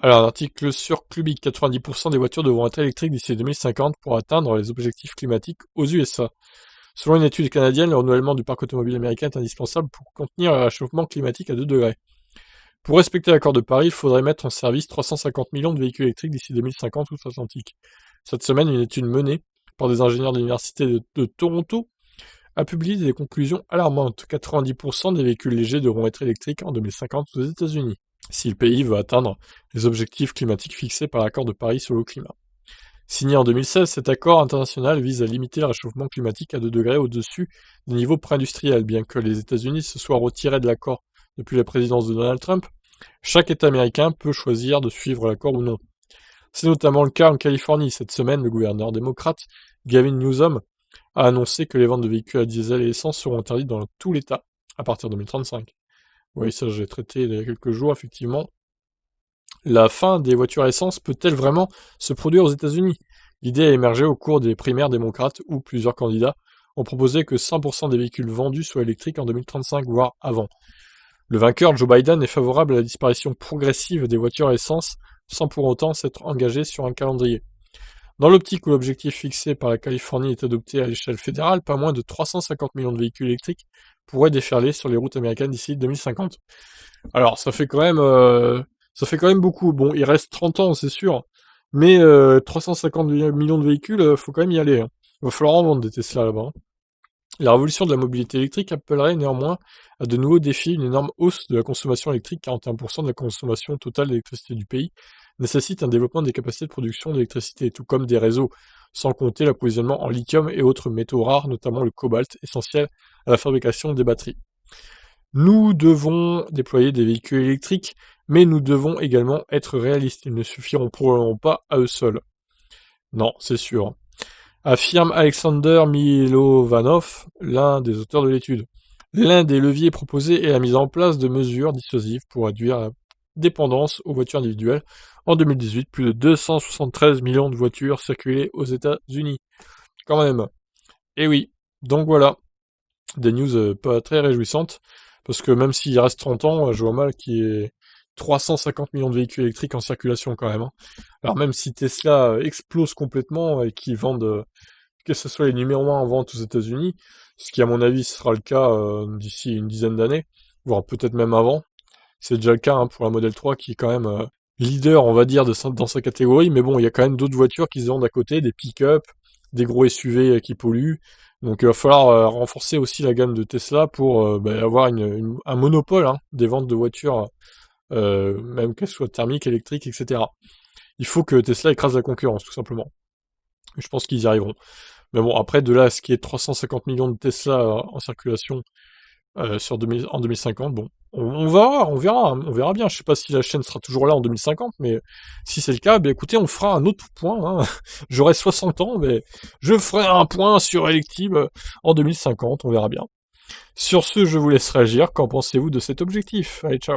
Alors, un article sur Clubic, 90% des voitures devront être électriques d'ici 2050 pour atteindre les objectifs climatiques aux USA. Selon une étude canadienne, le renouvellement du parc automobile américain est indispensable pour contenir le réchauffement climatique à 2 degrés. Pour respecter l'accord de Paris, il faudrait mettre en service 350 millions de véhicules électriques d'ici 2050 outre-Atlantique. Cette semaine, une étude menée par des ingénieurs de l'Université de Toronto a publié des conclusions alarmantes. 90% des véhicules légers devront être électriques en 2050 aux États-Unis, si le pays veut atteindre les objectifs climatiques fixés par l'accord de Paris sur le climat. Signé en 2016, cet accord international vise à limiter le réchauffement climatique à 2 degrés au-dessus des niveaux pré-industriels. Bien que les États-Unis se soient retirés de l'accord depuis la présidence de Donald Trump, chaque État américain peut choisir de suivre l'accord ou non. C'est notamment le cas en Californie. Cette semaine, le gouverneur démocrate, Gavin Newsom, a annoncé que les ventes de véhicules à diesel et essence seront interdites dans tout l'État à partir de 2035. Oui, ça j'ai traité il y a quelques jours, effectivement. La fin des voitures à essence peut-elle vraiment se produire aux États-Unis? L'idée a émergé au cours des primaires démocrates où plusieurs candidats ont proposé que 100% des véhicules vendus soient électriques en 2035, voire avant. Le vainqueur, Joe Biden, est favorable à la disparition progressive des voitures à essence sans pour autant s'être engagé sur un calendrier. Dans l'optique où l'objectif fixé par la Californie est adopté à l'échelle fédérale, pas moins de 350 millions de véhicules électriques pourraient déferler sur les routes américaines d'ici 2050. Alors, ça fait quand même beaucoup. Bon, il reste 30 ans, c'est sûr, mais 350 millions de véhicules, faut quand même y aller, hein. Il va falloir en vendre des Tesla là-bas, hein. La révolution de la mobilité électrique appellerait néanmoins à de nouveaux défis. Une énorme hausse de la consommation électrique, 41% de la consommation totale d'électricité du pays, nécessite un développement des capacités de production d'électricité, tout comme des réseaux, sans compter l'approvisionnement en lithium et autres métaux rares, notamment le cobalt, essentiel à la fabrication des batteries. Nous devons déployer des véhicules électriques, mais nous devons également être réalistes. Ils ne suffiront probablement pas à eux seuls. Non, c'est sûr, affirme Alexander Milovanov, l'un des auteurs de l'étude. L'un des leviers proposés est la mise en place de mesures dissuasives pour réduire la dépendance aux voitures individuelles. En 2018, plus de 273 millions de voitures circulaient aux États-Unis. Quand même. Et oui. Donc voilà, des news pas très réjouissantes, parce que même s'il reste 30 ans, je vois mal qu'il y ait 350 millions de véhicules électriques en circulation quand même, hein. Alors même si Tesla explose complètement et qu'ils vendent que ce soit les numéros 1 en vente aux États-Unis, ce qui à mon avis sera le cas d'ici une dizaine d'années, voire peut-être même avant. C'est déjà le cas hein, pour la Model 3 qui est quand même leader, on va dire, dans sa catégorie, mais bon, il y a quand même d'autres voitures qui se vendent à côté, des pick-up, des gros SUV qui polluent. Donc il va falloir renforcer aussi la gamme de Tesla pour avoir un monopole hein, des ventes de voitures, même qu'elles soient thermiques, électriques, etc. Il faut que Tesla écrase la concurrence, tout simplement. Je pense qu'ils y arriveront. Mais bon, après, de là à ce qui est 350 millions de Tesla en circulation en 2050, bon, on verra bien. Je sais pas si la chaîne sera toujours là en 2050, mais si c'est le cas, ben écoutez, on fera un autre point, hein. J'aurai 60 ans, mais je ferai un point sur Electib en 2050, on verra bien. Sur ce, je vous laisse réagir. Qu'en pensez-vous de cet objectif? Allez, ciao.